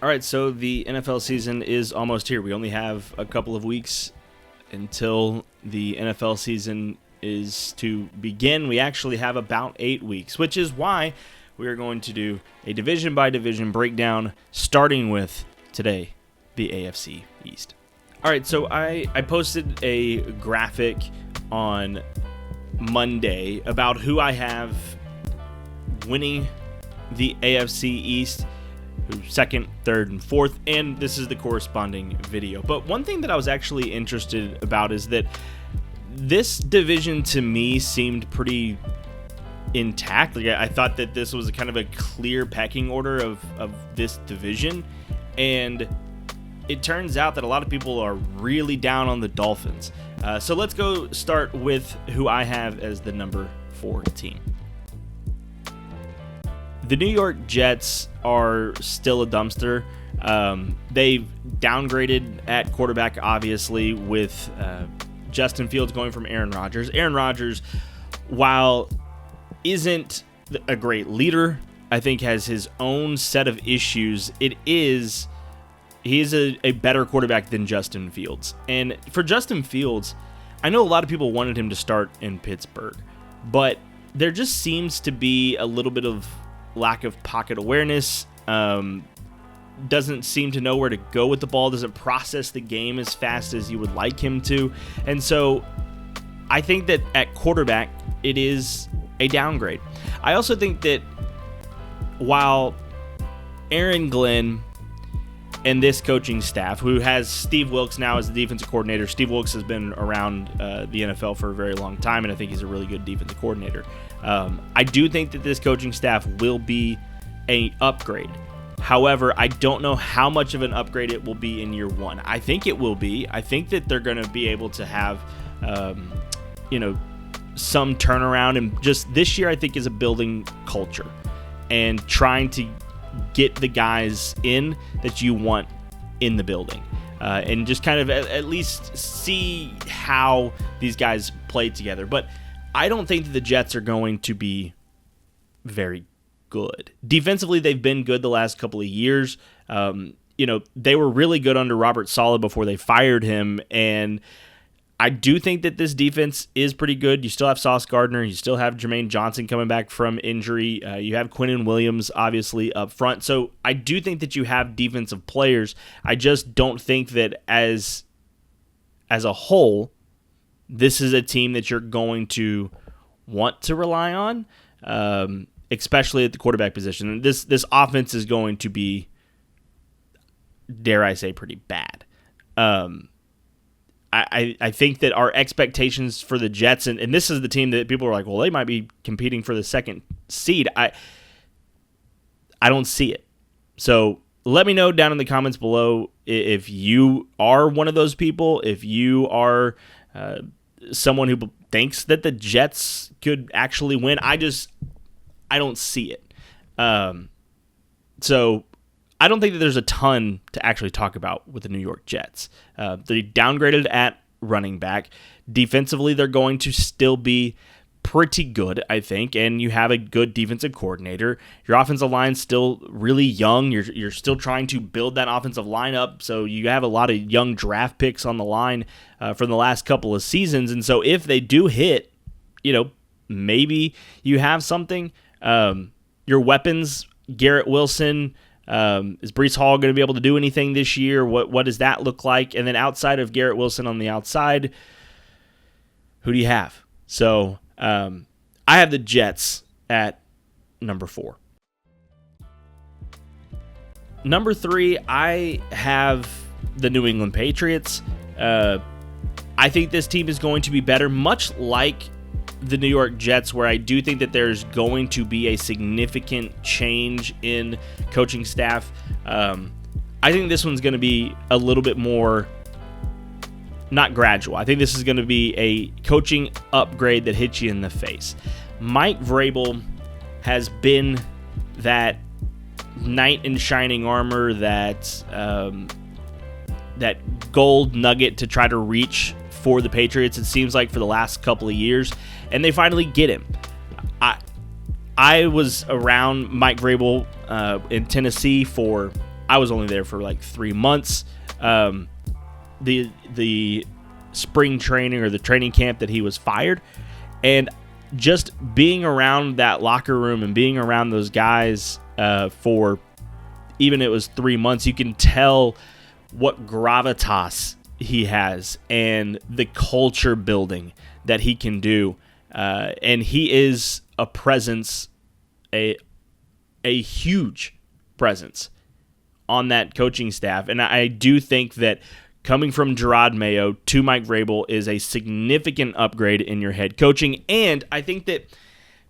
All right, so the NFL season is almost here. We only have a couple of weeks until the NFL season is to begin. We actually have about 8 weeks, which is why we are going to do a division-by-division breakdown, starting with today, the AFC East. All right, so I posted a graphic on Monday about who I have winning the AFC East, who's second, third, and fourth, and this is the corresponding video. But one thing that I was actually interested about is that this division to me seemed pretty intact. Like, I thought that this was kind of a clear pecking order of this division, and it turns out that a lot of people are really down on the Dolphins. So let's go start with who I have as the number 4 team. The New York Jets are still a dumpster. They've downgraded at quarterback, obviously, with Justin Fields going from Aaron Rodgers. Aaron Rodgers, while isn't a great leader, I think has his own set of issues. He is a better quarterback than Justin Fields. And for Justin Fields, I know a lot of people wanted him to start in Pittsburgh, but there just seems to be a little bit of lack of pocket awareness, doesn't seem to know where to go with the ball, doesn't process the game as fast as you would like him to. And so I think that at quarterback, it is a downgrade. I also think that while Aaron Glenn and this coaching staff, who has Steve Wilks now as the defensive coordinator, Steve Wilks has been around the NFL for a very long time, and I think he's a really good defensive coordinator. I do think that this coaching staff will be an upgrade. However, I don't know how much of an upgrade it will be in year one. I think it will be. I think that they're going to be able to have, some turnaround. And just this year, I think, is a building culture and trying to get the guys in that you want in the building. And just kind of at least see how these guys play together. But I don't think that the Jets are going to be very good. Defensively, they've been good the last couple of years. They were really good under Robert Saleh before they fired him, and I do think that this defense is pretty good. You still have Sauce Gardner. You still have Jermaine Johnson coming back from injury. You have Quinnen Williams, obviously, up front. So I do think that you have defensive players. I just don't think that as a whole, this is a team that you're going to want to rely on, especially at the quarterback position. This offense is going to be, dare I say, pretty bad. I think that our expectations for the Jets, and this is the team that people are like, well, they might be competing for the second seed. I don't see it. So let me know down in the comments below if you are one of those people, if you are someone who thinks that the Jets could actually win. I don't see it. So I don't think that there's a ton to actually talk about with the New York Jets. They downgraded at running back. Defensively, they're going to still be pretty good, I think, and you have a good defensive coordinator. Your offensive line's still really young. You're still trying to build that offensive line up, so you have a lot of young draft picks on the line from the last couple of seasons, and so if they do hit, maybe you have something. Your weapons, Garrett Wilson, is Breece Hall going to be able to do anything this year? What does that look like? And then outside of Garrett Wilson on the outside, who do you have? So I have the Jets at number 4. Number 3, I have the New England Patriots. I think this team is going to be better, much like the New York Jets, where I do think that there's going to be a significant change in coaching staff. I think this one's going to be a little bit more, not gradual. I think this is going to be a coaching upgrade that hits you in the face. Mike Vrabel has been that knight in shining armor, that gold nugget to try to reach for the Patriots, it seems like, for the last couple of years, and they finally get him. I was around Mike Vrabel in Tennessee for, I was only there for like 3 months. The spring training or the training camp that he was fired, and just being around that locker room and being around those guys for even it was 3 months, you can tell what gravitas he has and the culture building that he can do. And he is a presence, a huge presence on that coaching staff. And I do think that coming from Gerard Mayo to Mike Vrabel is a significant upgrade in your head coaching. And I think that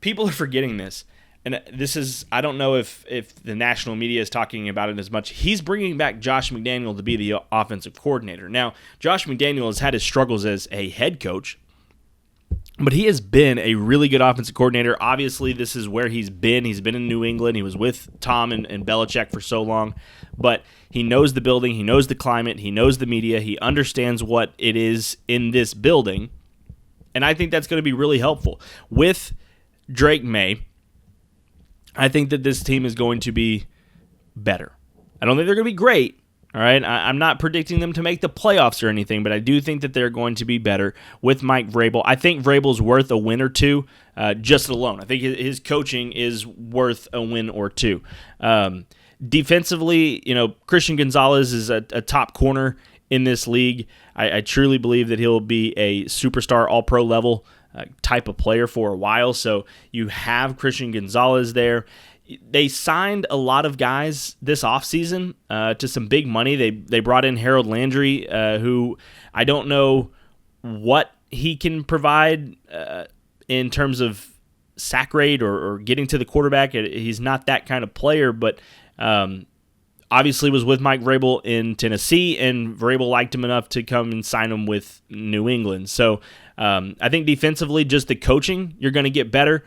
people are forgetting this. And this is, I don't know if the national media is talking about it as much. He's bringing back Josh McDaniel to be the offensive coordinator. Now, Josh McDaniel has had his struggles as a head coach, but he has been a really good offensive coordinator. Obviously, this is where he's been. He's been in New England. He was with Tom and Belichick for so long. But he knows the building. He knows the climate. He knows the media. He understands what it is in this building. And I think that's going to be really helpful. With Drake May, I think that this team is going to be better. I don't think they're going to be great. All right, I'm not predicting them to make the playoffs or anything, but I do think that they're going to be better with Mike Vrabel. I think Vrabel's worth a win or two just alone. I think his coaching is worth a win or two. Defensively, Christian Gonzalez is a top corner in this league. I truly believe that he'll be a superstar all-pro level type of player for a while. So you have Christian Gonzalez there. They signed a lot of guys this offseason to some big money. They brought in Harold Landry, who I don't know what he can provide in terms of sack rate or getting to the quarterback. He's not that kind of player, but obviously was with Mike Vrabel in Tennessee, and Vrabel liked him enough to come and sign him with New England. So I think defensively, just the coaching, you're going to get better.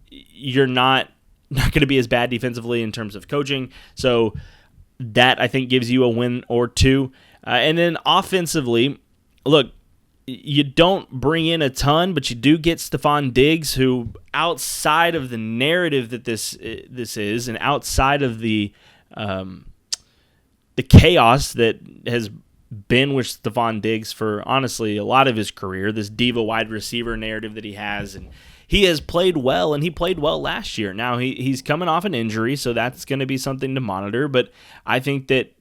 You're not going to be as bad defensively in terms of coaching. So that, I think, gives you a win or two. And then offensively, look, you don't bring in a ton, but you do get Stephon Diggs, who outside of the narrative that this is, and outside of the chaos that has been with Stephon Diggs for, honestly, a lot of his career, this diva wide receiver narrative that he has, and he has played well, and he played well last year. Now, he's coming off an injury, so that's going to be something to monitor, but I think that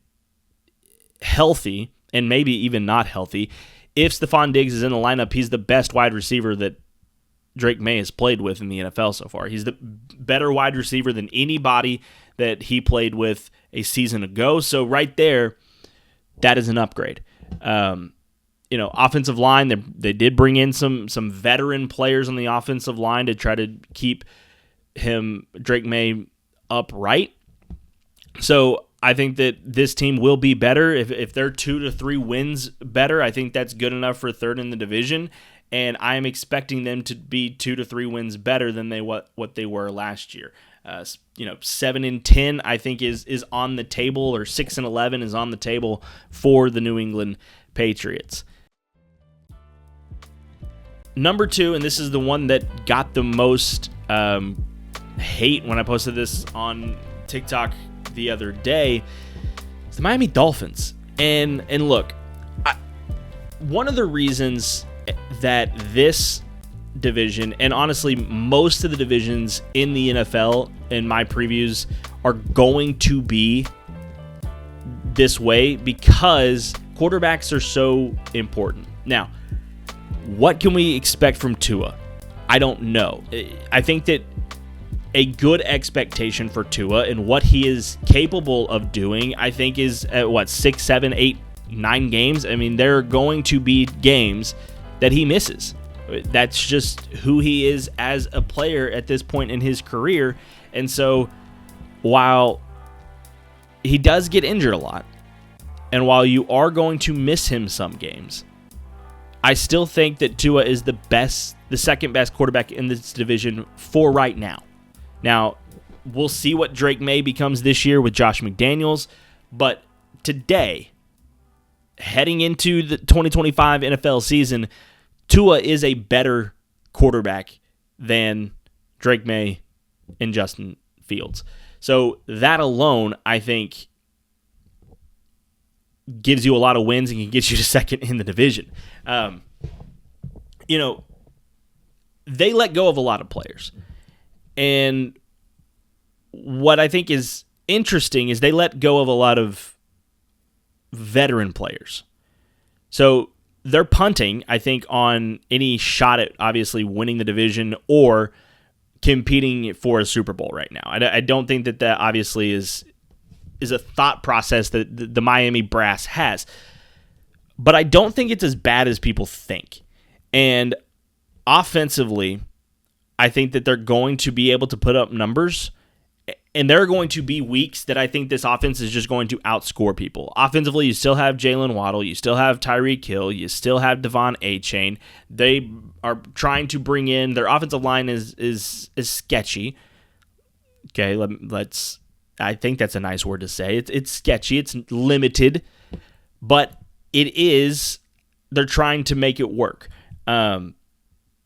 healthy, and maybe even not healthy, if Stephon Diggs is in the lineup, he's the best wide receiver that Drake May has played with in the NFL so far. He's the better wide receiver than anybody that he played with a season ago, so right there, that is an upgrade. Offensive line, they did bring in some veteran players on the offensive line to try to keep Drake May upright. So I think that this team will be better. If they're 2 to 3 wins better, I think that's good enough for third in the division. And I am expecting them to be 2 to 3 wins better than what they were last year. 7-10, I think is on the table, or 6-11 is on the table for the New England Patriots. Number 2, and this is the one that got the most hate when I posted this on TikTok the other day, is the Miami Dolphins. And look, one of the reasons that this division, and honestly most of the divisions in the NFL in my previews, are going to be this way, because quarterbacks are so important. Now, what can we expect from Tua? I don't know. I think that a good expectation for Tua and what he is capable of doing, I think, is at 6, 7, 8, 9 games. I mean, there are going to be games that he misses. That's just who he is as a player at this point in his career. And so while he does get injured a lot, and while you are going to miss him some games, I still think that Tua is the second best quarterback in this division for right now. Now, we'll see what Drake May becomes this year with Josh McDaniels, but today, heading into the 2025 NFL season, Tua is a better quarterback than Drake May and Justin Fields. So that alone, I think, gives you a lot of wins and can get you to second in the division. They let go of a lot of players. And what I think is interesting is they let go of a lot of veteran players. So they're punting, I think, on any shot at obviously winning the division or competing for a Super Bowl right now. I don't think that obviously is a thought process that the Miami brass has. But I don't think it's as bad as people think. And offensively, I think that they're going to be able to put up numbers, and there are going to be weeks that I think this offense is just going to outscore people. Offensively, you still have Jalen Waddle, you still have Tyreek Hill, you still have Devon Achane. They are trying to bring in, their offensive line is sketchy. Okay, let's. I think that's a nice word to say. It's sketchy, it's limited, but it is. They're trying to make it work. Teron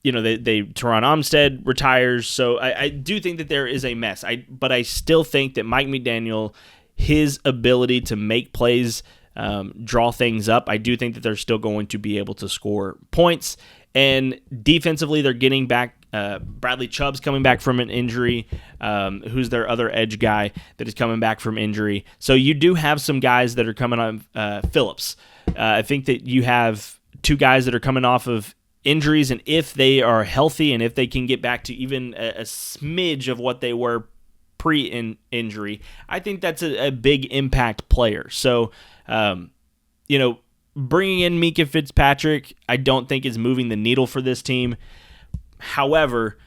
Armstead retires, so I do think that there is a mess. But I still think that Mike McDaniel, his ability to make plays, draw things up, I do think that they're still going to be able to score points. And defensively, they're getting back. Bradley Chubb's coming back from an injury, who's their other edge guy that is coming back from injury. So you do have some guys that are coming on. Phillips. I think that you have two guys that are coming off of injuries, and if they are healthy and if they can get back to even a smidge of what they were pre-injury, I think that's a big impact player. So, bringing in Mika Fitzpatrick, I don't think is moving the needle for this team. However,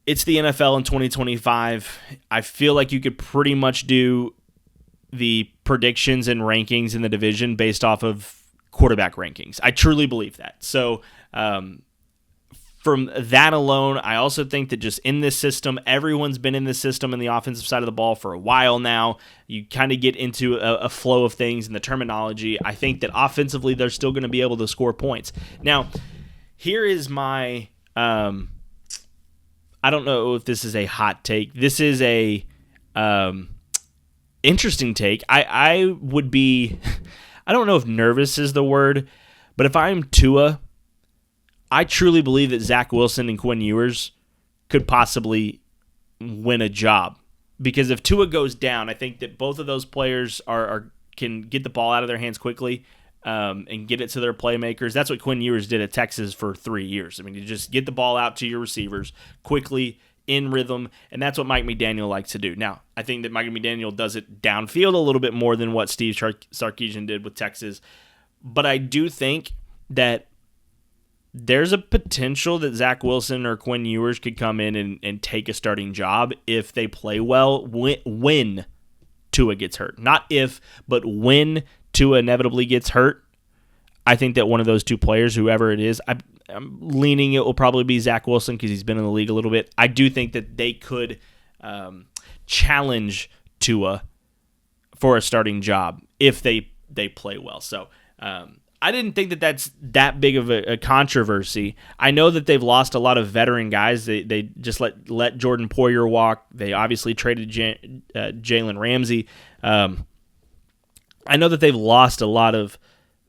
it's the NFL in 2025. I feel like you could pretty much do the predictions and rankings in the division based off of quarterback rankings. I truly believe that. So from that alone, I also think that just in this system, everyone's been in this system in the offensive side of the ball for a while now. You kind of get into a flow of things and the terminology. I think that offensively, they're still going to be able to score points. Now, here is my... I don't know if this is a hot take. This is a interesting take. I would be... I don't know if nervous is the word, but if I'm Tua, I truly believe that Zach Wilson and Quinn Ewers could possibly win a job. Because if Tua goes down, I think that both of those players can get the ball out of their hands quickly and get it to their playmakers. That's what Quinn Ewers did at Texas for 3 years. I mean, you just get the ball out to your receivers quickly, in rhythm, and that's what Mike McDaniel likes to do. Now, I think that Mike McDaniel does it downfield a little bit more than what Steve Sarkisian did with Texas, but I do think that there's a potential that Zach Wilson or Quinn Ewers could come in and take a starting job if they play well when Tua gets hurt. Not if, but when Tua inevitably gets hurt. I think that one of those two players, whoever it is, I'm leaning it will probably be Zach Wilson because he's been in the league a little bit. I do think that they could challenge Tua for a starting job if they play well. So I didn't think that that's that big of a controversy. I know that they've lost a lot of veteran guys. They just let Jordan Poyer walk. They obviously traded Jalen Ramsey. I know that they've lost a lot of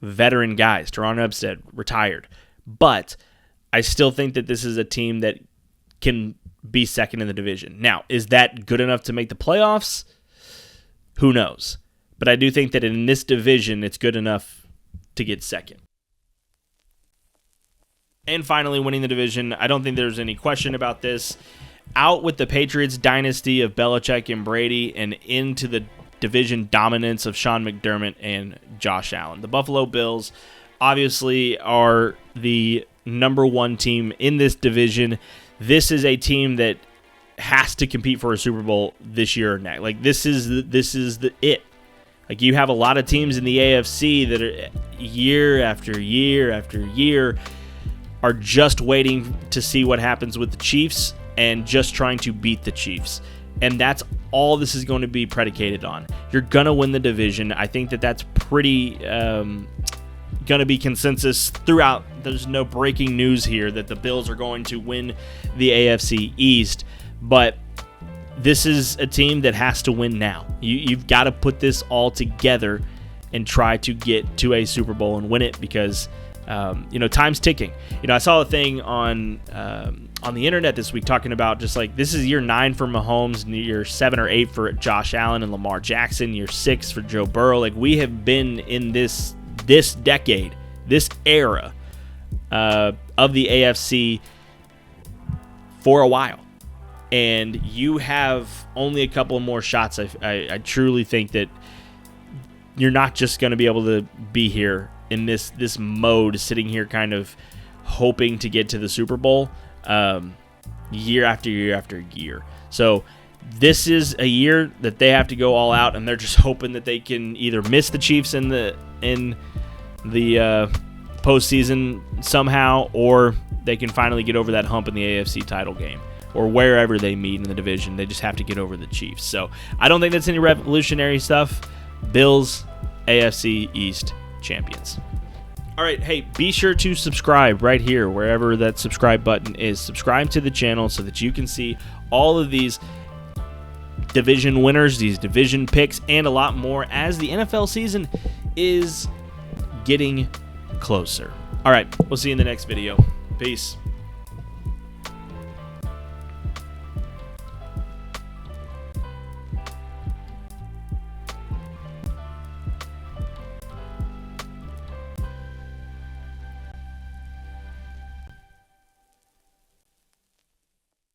veteran guys. Teron Armstead retired. But I still think that this is a team that can be second in the division. Now, is that good enough to make the playoffs? Who knows? But I do think that in this division, it's good enough to get second. And finally, winning the division. I don't think there's any question about this. Out with the Patriots dynasty of Belichick and Brady and into the division dominance of Sean McDermott and Josh Allen. The Buffalo Bills obviously are the number one team in this division. This is a team that has to compete for a Super Bowl this year or next. Like this is it. Like you have a lot of teams in the AFC that are year after year after year are just waiting to see what happens with the Chiefs and just trying to beat the Chiefs. And that's all this is going to be predicated on. You're going to win the division. I think that that's pretty going to be consensus throughout. There's no breaking news here that the Bills are going to win the AFC East, but this is a team that has to win now. You've got to put this all together and try to get to a Super Bowl and win it, because time's ticking. I saw a thing on the internet this week talking about just like, this is year 9 for Mahomes, year 7 or 8 for Josh Allen and Lamar Jackson, year 6 for Joe Burrow. Like, we have been in this decade, this era of the AFC for a while, and you have only a couple more shots. I truly think that you're not just going to be able to be here in this mode, sitting here kind of hoping to get to the Super Bowl year after year after year. So this is a year that they have to go all out, and they're just hoping that they can either miss the Chiefs in the postseason somehow, or they can finally get over that hump in the AFC title game, or wherever they meet in the division. They just have to get over the Chiefs. So I don't think that's any revolutionary stuff. Bills, AFC East champions. All right, hey, be sure to subscribe right here, wherever that subscribe button is. Subscribe to the channel so that you can see all of these division winners, these division picks, and a lot more as the NFL season is getting closer. All right, we'll see you in the next video. Peace.